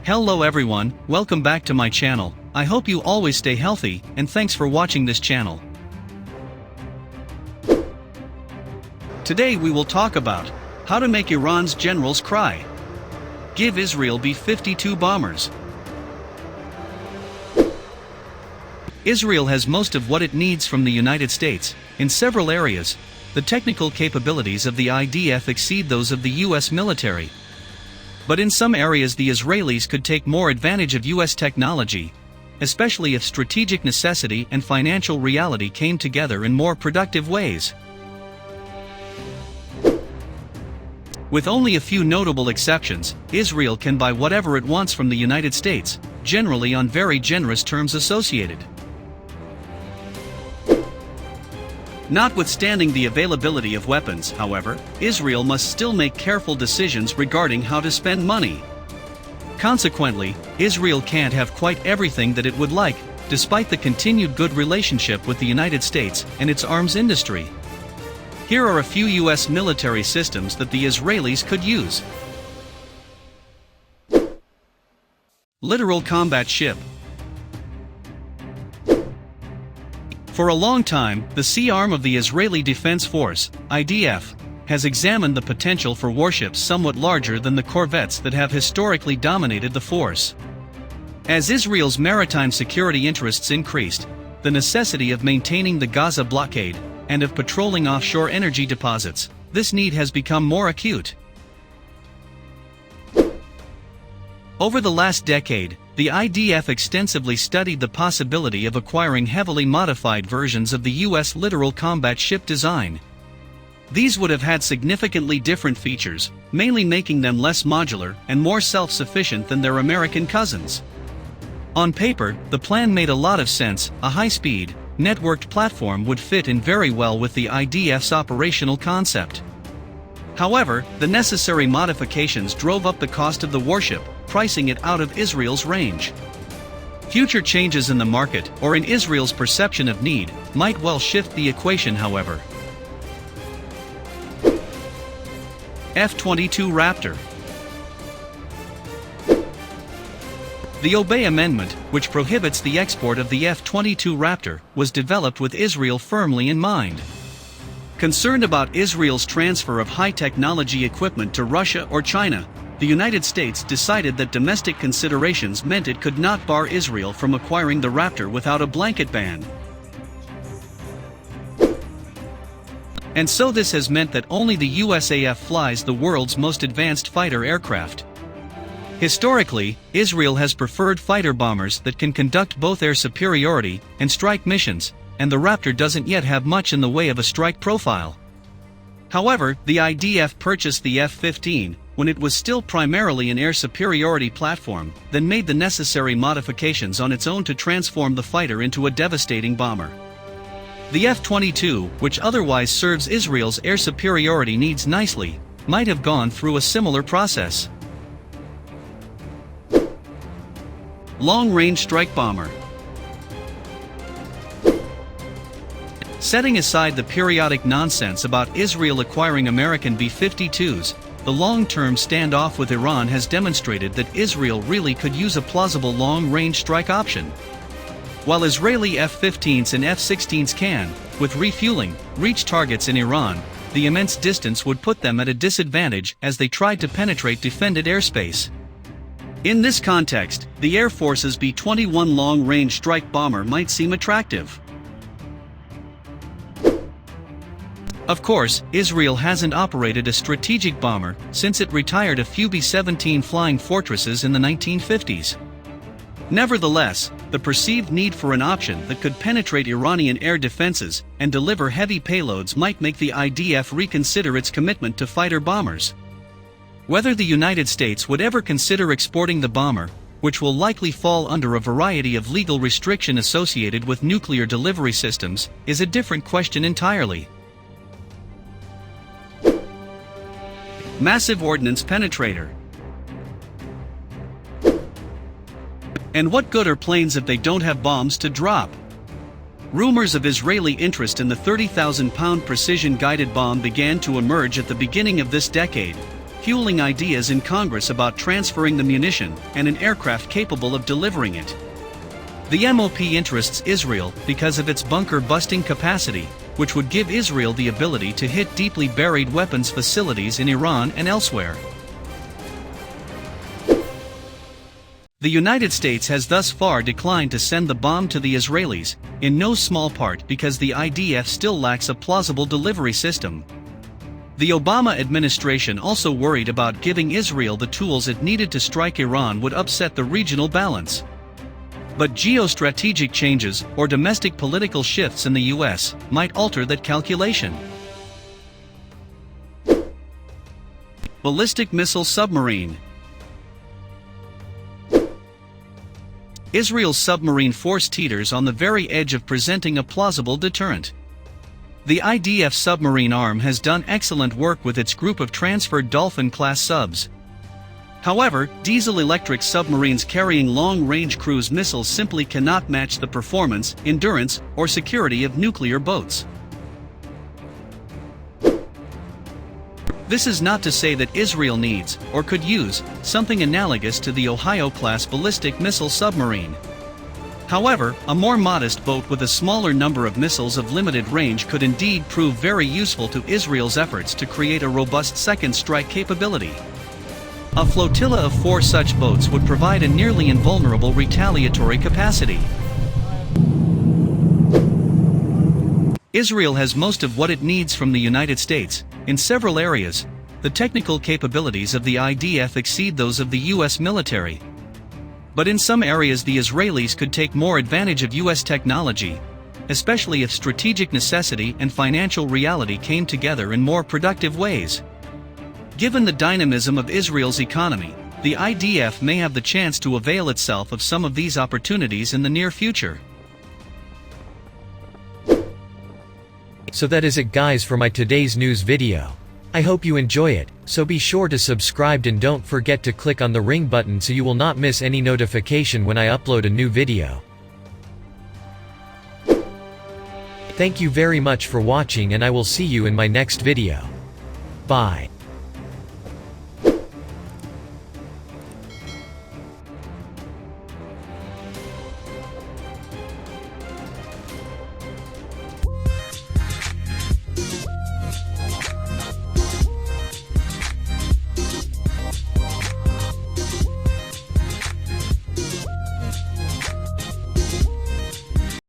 Hello everyone, welcome back to my channel. I hope you always stay healthy, and thanks for watching this channel. Today we will talk about how to make Iran's generals cry. Give Israel B-52 bombers. Israel has most of what it needs from the United States. In several areas, the technical capabilities of the IDF exceed those of the US military. But in some areas the Israelis could take more advantage of US technology, especially if strategic necessity and financial reality came together in more productive ways. With only a few notable exceptions, Israel can buy whatever it wants from the United States, generally on very generous terms associated. Notwithstanding the availability of weapons, however, Israel must still make careful decisions regarding how to spend money. Consequently, Israel can't have quite everything that it would like, despite the continued good relationship with the United States and its arms industry. Here are a few US military systems that the Israelis could use. Littoral combat ship. For a long time, the sea arm of the Israeli Defense Force, IDF, has examined the potential for warships somewhat larger than the corvettes that have historically dominated the force. As Israel's maritime security interests increased, the necessity of maintaining the Gaza blockade, and of patrolling offshore energy deposits, this need has become more acute. Over the last decade, the IDF extensively studied the possibility of acquiring heavily modified versions of the US littoral combat ship design. These would have had significantly different features, mainly making them less modular and more self-sufficient than their American cousins. On paper, the plan made a lot of sense. A high-speed, networked platform would fit in very well with the IDF's operational concept. However, the necessary modifications drove up the cost of the warship, pricing it out of Israel's range. Future changes in the market, or in Israel's perception of need, might well shift the equation, however. F-22 Raptor. The Obey Amendment, which prohibits the export of the F-22 Raptor, was developed with Israel firmly in mind. Concerned about Israel's transfer of high-technology equipment to Russia or China, the United States decided that domestic considerations meant it could not bar Israel from acquiring the Raptor without a blanket ban. And so this has meant that only the USAF flies the world's most advanced fighter aircraft. Historically, Israel has preferred fighter bombers that can conduct both air superiority and strike missions, and the Raptor doesn't yet have much in the way of a strike profile. However, the IDF purchased the F-15 when it was still primarily an air superiority platform, then made the necessary modifications on its own to transform the fighter into a devastating bomber. The F-22, which otherwise serves Israel's air superiority needs nicely, might have gone through a similar process. Long-range strike bomber. Setting aside the periodic nonsense about Israel acquiring American B-52s, the long-term standoff with Iran has demonstrated that Israel really could use a plausible long-range strike option. While Israeli F-15s and F-16s can, with refueling, reach targets in Iran, the immense distance would put them at a disadvantage as they tried to penetrate defended airspace. In this context, the Air Force's B-21 long-range strike bomber might seem attractive. Of course, Israel hasn't operated a strategic bomber since it retired a few B-17 Flying Fortresses in the 1950s. Nevertheless, the perceived need for an option that could penetrate Iranian air defenses and deliver heavy payloads might make the IDF reconsider its commitment to fighter bombers. Whether the United States would ever consider exporting the bomber, which will likely fall under a variety of legal restriction associated with nuclear delivery systems, is a different question entirely. Massive Ordnance Penetrator. And what good are planes if they don't have bombs to drop? Rumors of Israeli interest in the 30,000-pound precision-guided bomb began to emerge at the beginning of this decade, fueling ideas in Congress about transferring the munition and an aircraft capable of delivering it. The MOP interests Israel because of its bunker-busting capacity, which would give Israel the ability to hit deeply buried weapons facilities in Iran and elsewhere. The United States has thus far declined to send the bomb to the Israelis, in no small part because the IDF still lacks a plausible delivery system. The Obama administration also worried about giving Israel the tools it needed to strike Iran would upset the regional balance. But geostrategic changes or domestic political shifts in the US might alter that calculation. Ballistic missile submarine. Israel's submarine force teeters on the very edge of presenting a plausible deterrent. The IDF submarine arm has done excellent work with its group of transferred Dolphin-class subs. However, diesel-electric submarines carrying long-range cruise missiles simply cannot match the performance, endurance, or security of nuclear boats. This is not to say that Israel needs, or could use, something analogous to the Ohio-class ballistic missile submarine. However, a more modest boat with a smaller number of missiles of limited range could indeed prove very useful to Israel's efforts to create a robust second strike capability. A flotilla of 4 such boats would provide a nearly invulnerable retaliatory capacity. Israel has most of what it needs from the United States. In several areas, the technical capabilities of the IDF exceed those of the US military. But in some areas the Israelis could take more advantage of US technology, especially if strategic necessity and financial reality came together in more productive ways. Given the dynamism of Israel's economy, the IDF may have the chance to avail itself of some of these opportunities in the near future. So that is it guys for my today's news video. I hope you enjoy it, so be sure to subscribe and don't forget to click on the ring button so you will not miss any notification when I upload a new video. Thank you very much for watching and I will see you in my next video. Bye.